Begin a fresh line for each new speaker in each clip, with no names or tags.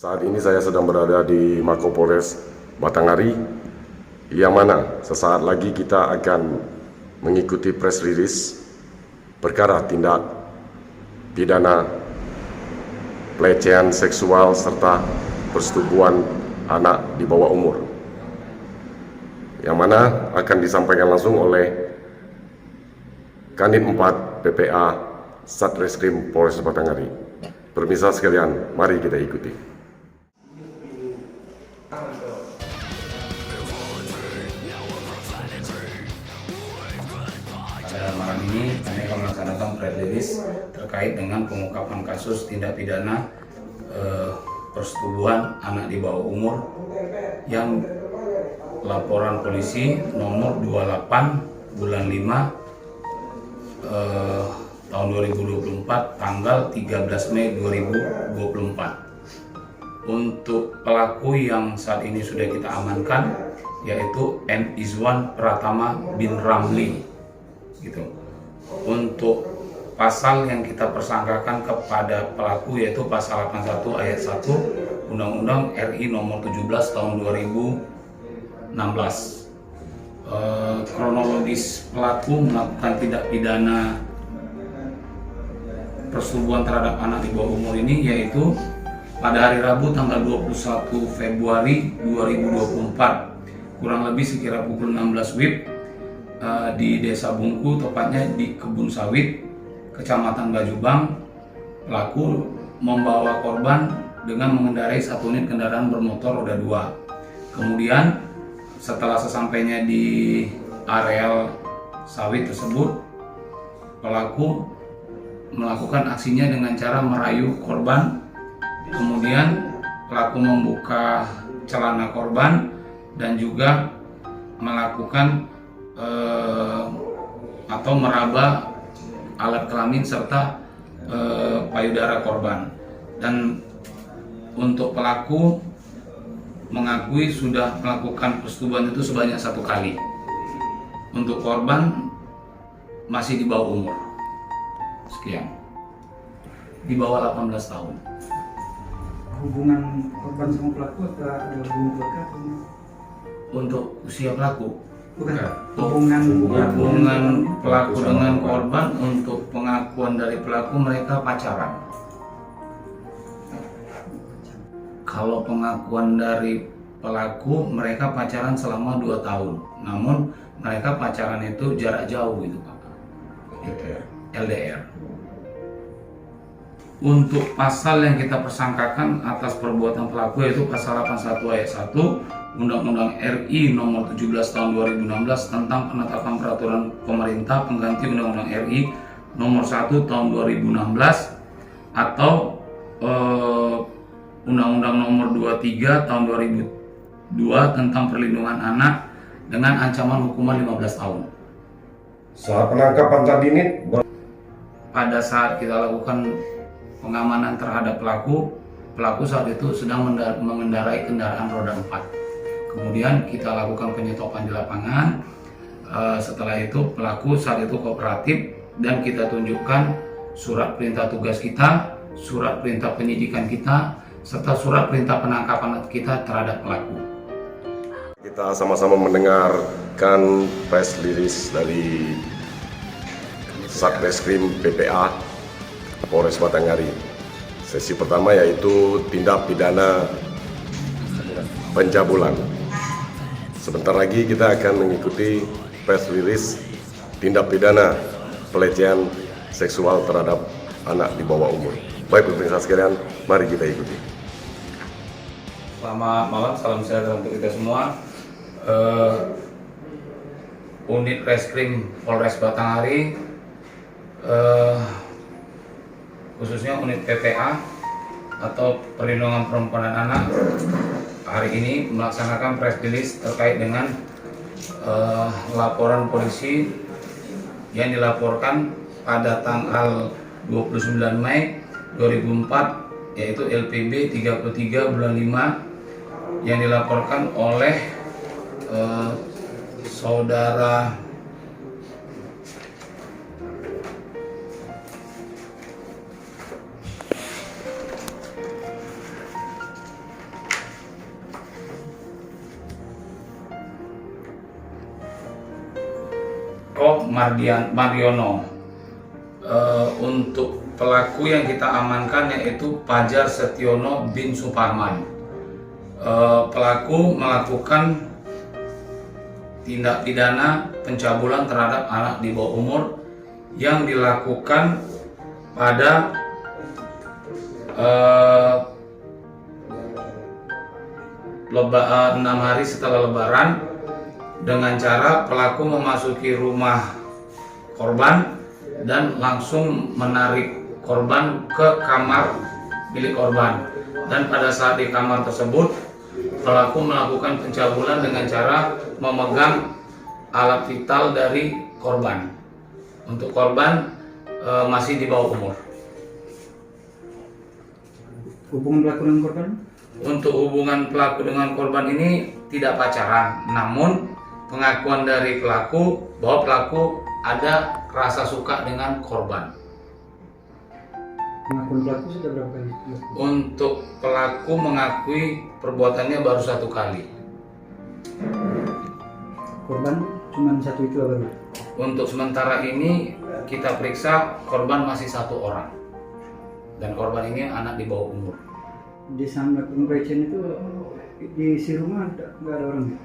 Saat ini saya sedang berada di Mako Polres Batanghari, yang mana sesaat lagi kita akan mengikuti press release perkara tindak pidana pelecehan seksual serta persetubuhan anak di bawah umur, yang mana akan disampaikan langsung oleh Kanit 4 PPA Satreskrim Polres Batanghari. Pemirsa sekalian, mari kita ikuti.
Pada malam ini kami akan melaksanakan press release terkait dengan pengungkapan kasus tindak pidana persetubuhan anak di bawah umur yang laporan polisi nomor 28 bulan 5 tahun 2024 tanggal 13 Mei 2024. Untuk pelaku yang saat ini sudah kita amankan yaitu M. Izwan Pratama bin Ramli gitu. Untuk pasal yang kita persangkakan kepada pelaku yaitu pasal 81 ayat 1 Undang-Undang RI nomor 17 tahun 2016. Kronologis pelaku melakukan tindak pidana persetubuhan terhadap anak di bawah umur ini yaitu pada hari Rabu tanggal 21 Februari 2024 kurang lebih sekira pukul 16 WIB di Desa Bungku, tepatnya di Kebun Sawit, Kecamatan Bajubang. Pelaku membawa korban dengan mengendarai satu unit kendaraan bermotor roda 2. Kemudian setelah sesampainya di areal sawit tersebut, pelaku melakukan aksinya dengan cara merayu korban. Kemudian pelaku membuka celana korban dan juga melakukan atau meraba alat kelamin serta payudara korban. Dan untuk pelaku mengakui sudah melakukan persetubuhan itu sebanyak 1 kali. Untuk korban masih di bawah umur. Sekian. Di bawah 18 tahun.
Hubungan korban sama pelaku ada hubungan keluarga atau enggak?
Untuk usia pelaku?
Bukan.
Hubungan pelaku dengan korban, untuk pengakuan dari pelaku mereka pacaran. Kalau pengakuan dari pelaku, mereka pacaran selama 2 tahun. Namun mereka pacaran itu jarak jauh gitu Pak. LDR. Untuk pasal yang kita persangkakan atas perbuatan pelaku yaitu pasal 81 ayat 1 Undang-Undang RI nomor 17 tahun 2016 tentang penetapan peraturan pemerintah pengganti Undang-Undang RI nomor 1 tahun 2016 atau Undang-Undang nomor 23 tahun 2002 tentang perlindungan anak dengan ancaman hukuman 15 tahun.
Saat penangkapan tadi ini,
Pada saat kita lakukan pengamanan terhadap pelaku saat itu sedang mengendarai kendaraan roda 4. Kemudian kita lakukan penyetopan di lapangan. Setelah itu pelaku saat itu kooperatif dan kita tunjukkan surat perintah tugas kita, surat perintah penyidikan kita, serta surat perintah penangkapan kita terhadap pelaku.
kita sama-sama mendengarkan press release dari Satreskrim PPA Polres Batanghari. Sesi pertama yaitu tindak pidana pencabulan. Sebentar lagi kita akan mengikuti press release tindak pidana pelecehan seksual terhadap anak di bawah umur. Baik pemirsa sekalian, mari kita ikuti.
Selamat malam, salam sejahtera untuk kita semua. Unit Reskrim Polres Batanghari, khususnya unit PPA atau perlindungan perempuan dan anak, hari ini melaksanakan press release terkait dengan laporan polisi yang dilaporkan pada tanggal 29 Mei 2004 yaitu LPB 33 bulan 5 yang dilaporkan oleh saudara Mariono. Untuk pelaku yang kita amankan yaitu Fajar Setiono bin Suparman. Pelaku melakukan tindak pidana pencabulan terhadap anak di bawah umur yang dilakukan pada 6 hari setelah Lebaran dengan cara pelaku memasuki rumah korban dan langsung menarik korban ke kamar milik korban, dan pada saat di kamar tersebut pelaku melakukan pencabulan dengan cara memegang alat vital dari korban. Untuk korban masih di bawah umur.
Hubungan pelaku dengan korban?
Untuk hubungan pelaku dengan korban ini tidak pacaran, namun pengakuan dari pelaku bahwa pelaku ada rasa suka dengan korban.
Pengakuan pelaku sudah berapa kali?
Untuk pelaku mengakui perbuatannya baru 1 kali.
Korban cuma satu itu baru?
Untuk sementara ini kita periksa korban masih 1 orang, dan korban ini anak di bawah umur.
Di saat melakukan pelecehan itu di si rumah nggak ada orang?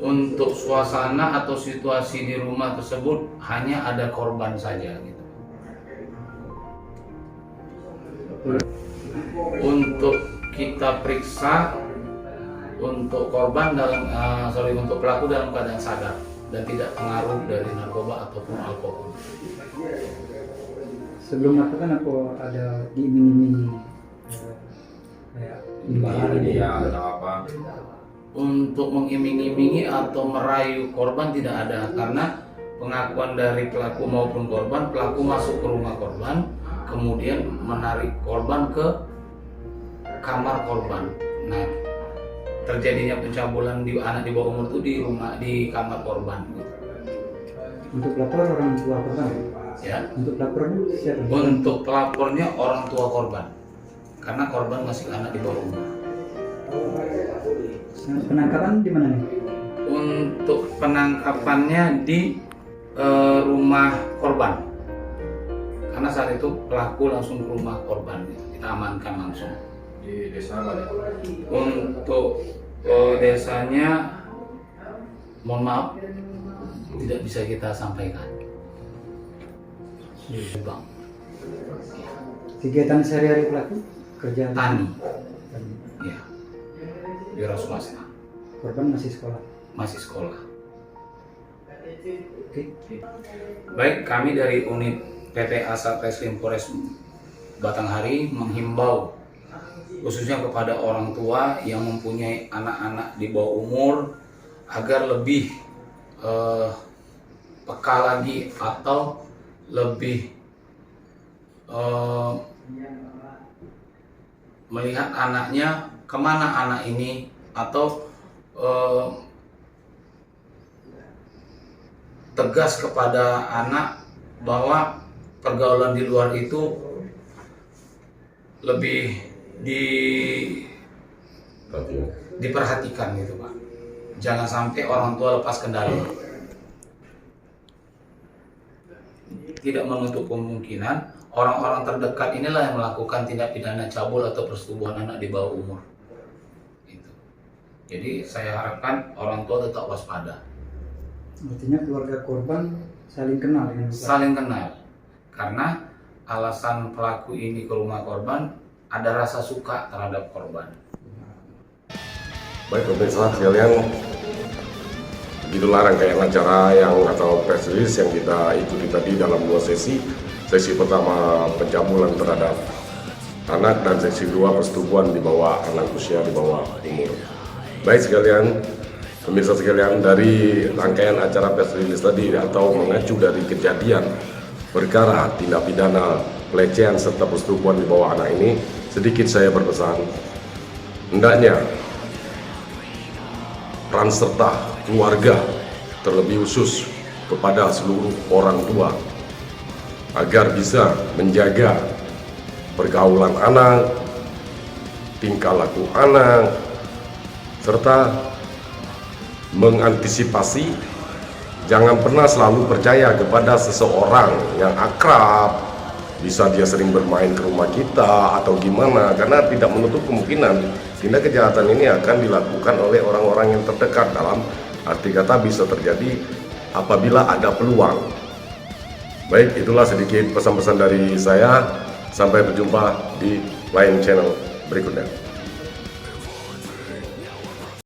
Untuk suasana atau situasi di rumah tersebut hanya ada korban saja gitu. Untuk kita periksa untuk korban untuk pelaku dalam keadaan sadar dan tidak pengaruh dari narkoba ataupun alkohol.
Sebelum melakukan apa ada diiming-imingi kayak
dia atau apa?
Untuk mengiming-imingi atau merayu korban tidak ada, karena pengakuan dari pelaku maupun korban, pelaku masuk ke rumah korban kemudian menarik korban ke kamar korban. Nah, terjadinya pencabulan di anak di bawah umur itu di kamar korban.
Untuk pelapor orang tua korban?
Ya.
Untuk pelapornya siapa?
Untuk pelapornya orang tua korban, karena korban masih anak di bawah umur.
Penangkapan di mana nih?
Untuk penangkapannya di rumah korban, karena saat itu pelaku langsung ke rumah korban, kita amankan langsung.
Di desa mana?
Untuk desanya, mohon maaf, tidak bisa kita sampaikan. Bang.
Kegiatan sehari-hari pelaku kerja
Tani, ya, wira swasta,
korban masih sekolah.
masih sekolah.
Oke.
Baik, kami dari unit PPA Satreskrim Polres Batanghari menghimbau khususnya kepada orang tua yang mempunyai anak-anak di bawah umur agar lebih peka lagi atau lebih melihat anaknya kemana anak ini, atau tegas kepada anak bahwa pergaulan di luar itu lebih diperhatikan gitu Pak. Jangan sampai orang tua lepas kendali. Tidak menutup kemungkinan orang-orang terdekat inilah yang melakukan tindak pidana cabul atau persetubuhan anak di bawah umur. Gitu. Jadi saya harapkan orang tua tetap waspada.
Artinya keluarga korban saling kenal dengan pelaku.
Saling kenal. Karena alasan pelaku ini ke rumah korban ada rasa suka terhadap korban.
Baik pemirsa sekalian, begitulah rangkaian acara yang atau press release yang kita ikuti tadi dalam 2 sesi. Sesi pertama pencabulan terhadap anak dan sesi 2 persetubuhan di bawah anak usia di bawah umur. Baik sekalian, pemirsa sekalian, dari rangkaian acara press release tadi atau mengacu dari kejadian perkara tindak pidana pelecehan serta persetubuhan di bawah anak ini, sedikit saya berpesan, hendaknya peran serta keluarga, terlebih khusus kepada seluruh orang tua, agar bisa menjaga pergaulan anak, tingkah laku anak, serta mengantisipasi Jangan pernah selalu percaya kepada seseorang yang akrab, bisa dia sering bermain ke rumah kita atau gimana, karena tidak menutup kemungkinan tindak kejahatan ini akan dilakukan oleh orang-orang yang terdekat. Dalam arti kata bisa terjadi apabila ada peluang. Baik, itulah sedikit pesan-pesan dari saya. Sampai berjumpa di lain channel berikutnya.